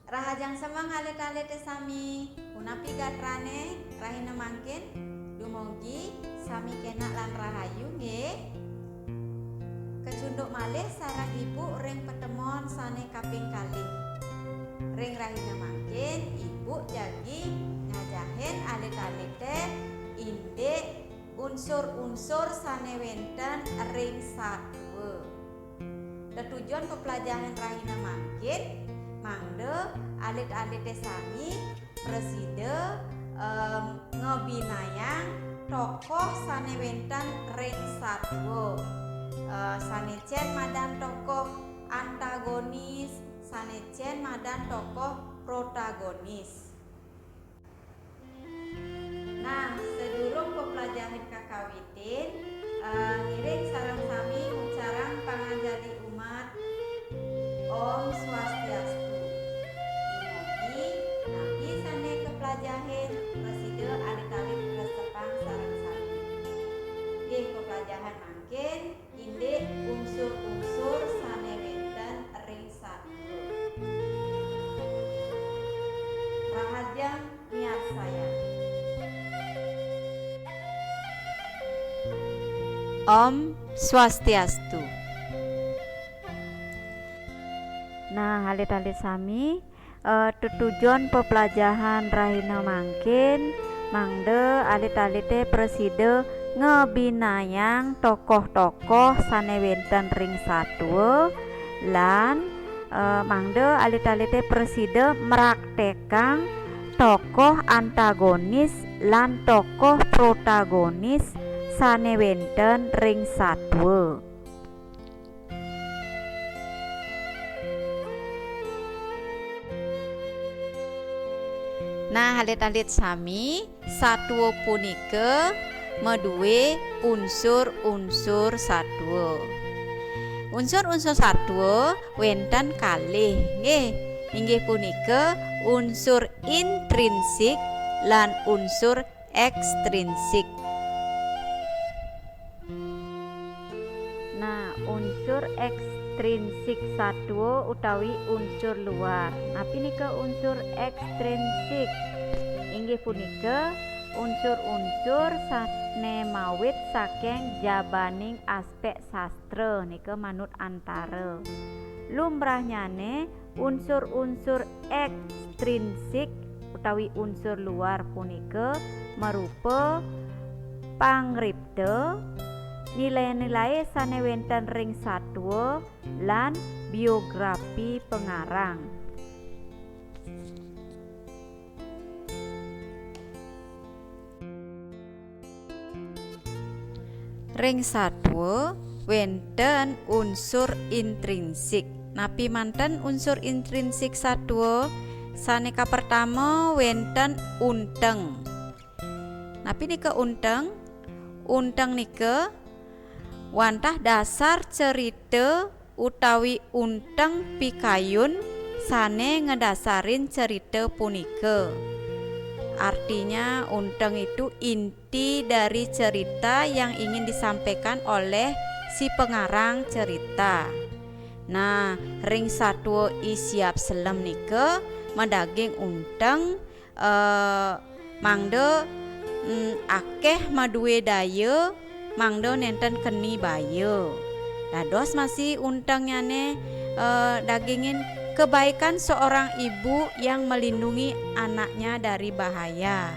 Rahajang semang alit-alit sami unapi gatrane rahina mangkin dumugi sami kena lan rahayu nggih. Kecunduk malih sareng ibu ring petemon sane kaping kalih. Ring rahina mangkin ibu jagi ngajahen alit-alite indek unsur-unsur sane wenten ring satwe. Tujuan pepelajaran rahina mangkin mangde alit-alite sami preside ngebinayang tokoh sane wenten ring satwe. Sanecen madan tokoh antagonis, sanecen madan tokoh protagonis. Nah, sedurung pepelajaran kakawitin ngiring sareng sami ucaran pangajari umat Om Swastiastu. Dumugi nabi sane kepelajaran preside alit-alit resepang sareng sami. Nggih pepelajaran mangkin indek unsur-unsur sane wenten ring satwe. Rahajang niat saya. Om Swastiastu. Nah, alit-alit sami tujuan pepelajaran rahina mangkin mangde alit-alite preside ngebinayang tokoh-tokoh sane wenten ring satwe lan mangde alit-alite preside meraktekang tokoh antagonis lan tokoh protagonis sane wenten ring satwe. Nah, alit-alit sami satwe punike meduwe unsur-unsur satwe. Unsur-unsur satwe wenten kalih nggih. Inggih punika unsur intrinsik lan unsur ekstrinsik. Nah, unsur ekstrinsik satwe utawi unsur luar. Napi nika unsur ekstrinsik inggih punika unsur-unsur sane mawit saking jabaning aspek sastra nika manut antara. Lumrahnyane unsur-unsur ekstrinsik utawi unsur luar punika merupa pangripta, nilai-nilai sane wenten ring satwe lan biografi pengarang. Ring satwe wenten unsur intrinsik. Napi manten unsur intrinsik satwe saneka pertama wenten unteng. Napi nika unteng? Unteng nika wantah dasar cerita utawi unteng pikayun sane ngedasarin cerita punika. Artinya unteng itu inti dari cerita yang ingin disampaikan oleh si pengarang cerita. Nah, ring satwe isiap selem nika madaging unteng mangde akeh maduwe daya mangdo nenten keni bayo. Dados masih untengnyane dagingin kebaikan seorang ibu yang melindungi anaknya dari bahaya.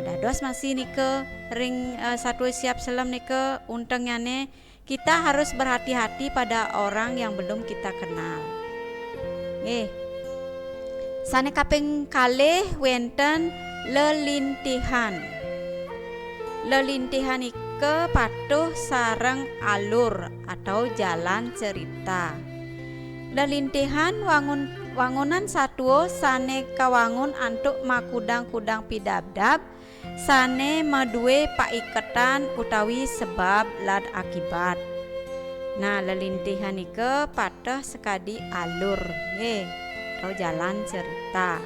Dados masih nike ring satwe siap selam nike untengnyane kita harus berhati-hati pada orang yang belum kita kenal. Sane kaping kalih wenten lelintihan. Lelintihan ike patuh sareng alur atau jalan cerita. Lelintihan wangunan satwe sane kawangun antuk makudang-kudang pidabdab sane maduwe paiketan utawi sebab lan akibat. Nah, lelintihan ike patuh sekadi alur atau jalan cerita.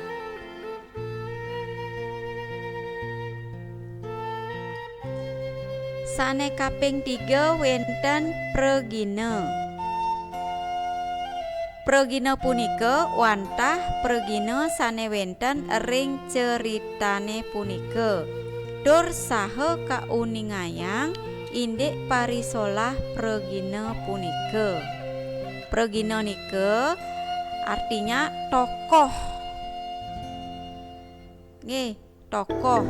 Sane kaping 3 wenten pregine. Pregina punika wantah pregina sanewenten ring ceritane punika. Dur saha kauningayang indik parisolah pregina punika. Pregina nika artinya tokoh. Nggih, tokoh.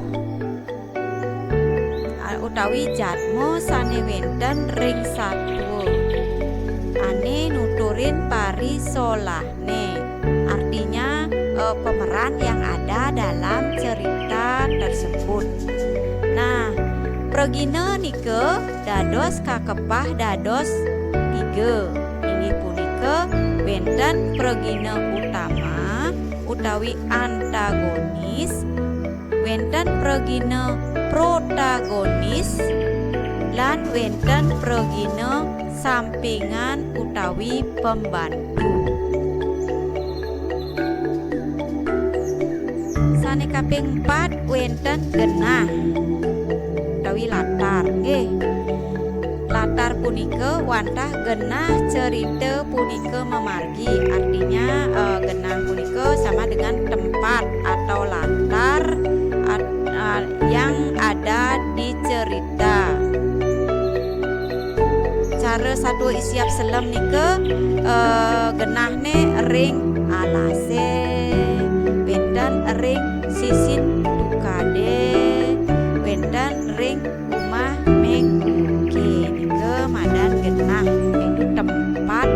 Utawi jadmo sanewenten ring satwa. Ane nuturin parisolahne, artinya pemeran yang ada dalam cerita tersebut. Nah, pregina nika dados kakepah dados 3. Inggih punika wenten pregina utama utawi antagonis, wenten pregina protagonis, lan wenten pregina sampingan utawi pembantu. Sane kaping 4 wenten genah utawi latar. Latar punika wantah genah cerita punika memargi, artinya genah punika sama dengan tempat atau latar yang ada di cerita. Cara satwa isiap selam nika genahne ring alase, wenten ring sisin tukade, wenten ring umah mengkuke. Nika madan genah yaitu tempat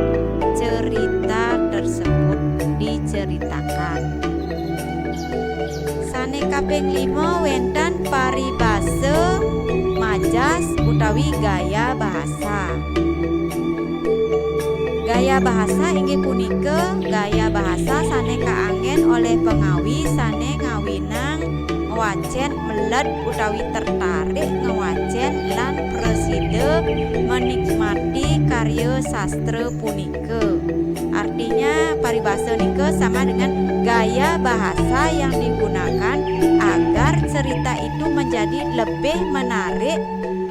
cerita tersebut diceritakan. Sane kaping 5 wenten paribasa majas utawi gaya bahasa. Gaya bahasa inggih punika gaya bahasa sane kaanggen oleh pengawi sane ngawinang ngewacen meled utawi tertarik ngewacen lan preside menikmati karya sastra punika. Artinya paribasa nika sama dengan gaya bahasa yang digunakan agar cerita itu menjadi lebih menarik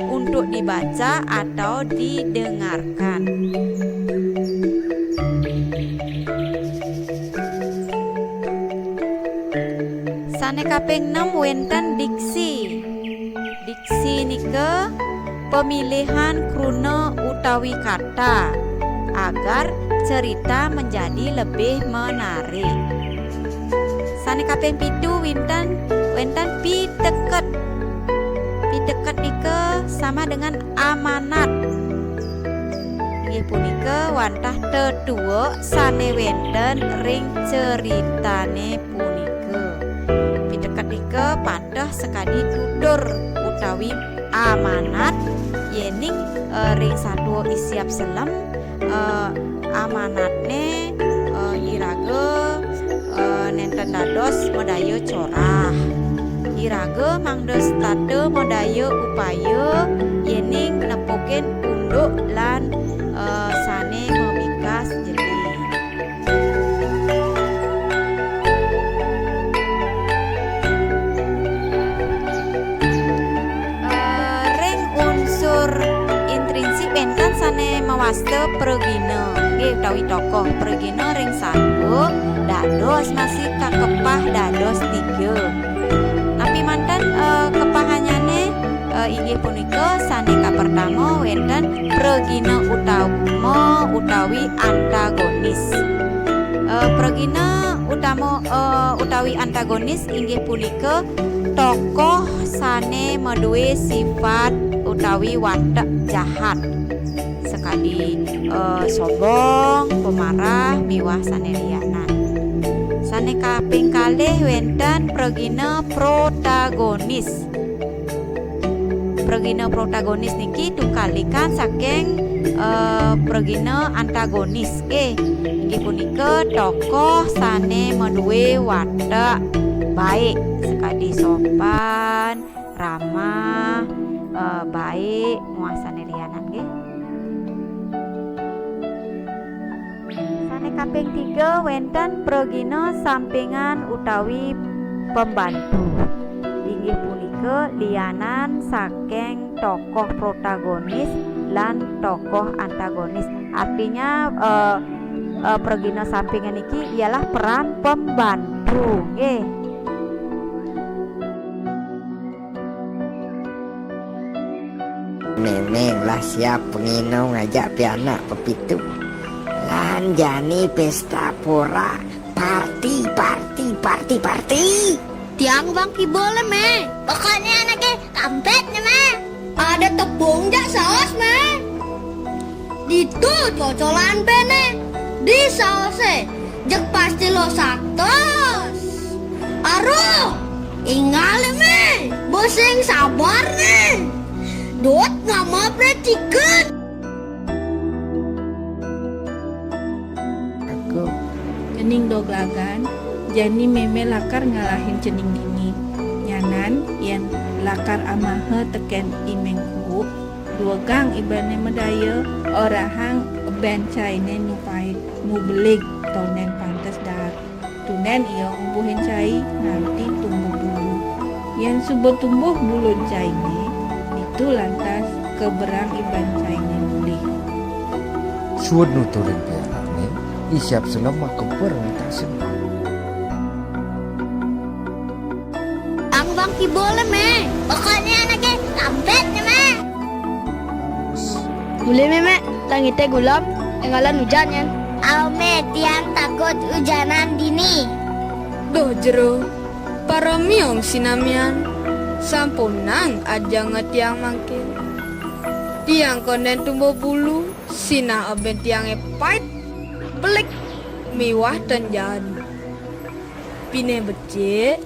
untuk dibaca atau didengarkan. Sane kaping 6 wenten diksi. Diksi nika pemilihan kruna utawi kata agar cerita menjadi lebih menarik. Sane kaping 7 wenten piteket. Piteket nika sama dengan amanat. Inggih punika wantah tetua sane wenten ring ceritane punika. Piteket nika padah sekadi tutur utawi amanat yening ring satwa isiap selam amanatne iraga nenten dados modaya corah. Iraga mangdos tade modaya upaya yening nepoken unduk lan sane memikas jeli. Ring unsur intrinsik wenten sane mawasta pregina. Nggih utawi tokoh pregina ring satwa dados masih kakepah dados 3. Tapi mantan kepahanyane inggih punika sane kapertama wenten pregina utama utawi antagonis. Pregina utama utawi antagonis inggih punika tokoh sane maduwe sifat utawi watak jahat sekadi sombong, pemarah, miwah sane liyanan. Sane kaping kalih wenten pregina protagonis. Pregina protagonis niki tukalikan saking pregina antagonis. Inggih punika tokoh sane maduwe watak baik sekadi sopan, ramah, baik, muasane liyanan nggih. Sane kaping 3 wenten pregina sampingan utawi pembantu. Inggih punika liyanan saking tokoh protagonis lan tokoh antagonis. Artinya pergina sampingan iki ialah peran pembantu. Memang lah siap penginau ngajak pianak pepitu lan jani pesta pora party. Tiang bangki boleh me. Pokoknya anaknya kampetnya me. Ada tepung jak saus me. Itu cocolan bene. Di sausnya jek pasti lo saktos. Aduh, ingali me. Boseng sabar nih. Dot nama pretiket. Aku Cening doglagan, jani meme lakar ngalahin cening dini. Nyanan yang lakar amahe teken imengku, dua gang ibane medaya orahang bencaine nupai mubelig tonen pantas dar. Tunen ia umbuhin cai nanti tumbuh bulu. Yang subuh tumbuh bulu caine itu lantas keberang iban caine mulih. Suat nuturin pianak ni isiap selama keberang tak semua. Ang bangki boleh me. Pokoknya anaknya kampetnya me. Boleh me, tangite gulam, engalan hujan yan. Alme tiang takut hujanan dini. Doh jero, para miong sinamian, sampunang aja ngetiang mangkin. Tiang konden tumbuh bulu, sina aben tiang pait, pelik, miwah dan jadi. Pine becik,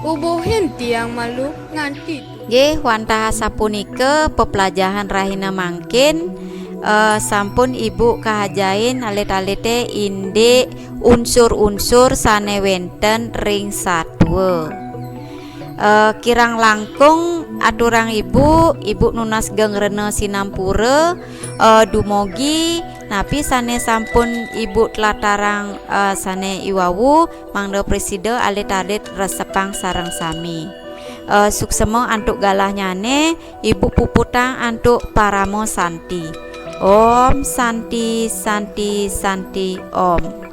ubuhin tiang malu nganti. Wantah sapunike pepelajaran rahina mangkin sampun ibu kahajain alit-alite inde unsur-unsur sane wenten ring satwa. Kirang langkung aturang ibu nunas gengrene sinampura dumogi napi sane sampun ibu telatarang sane iwawu mangdo presida alit-alit resepang sareng sami. Suksemo antuk galahnyane ibu puputang antuk paramo santi. Om santi santi santi om.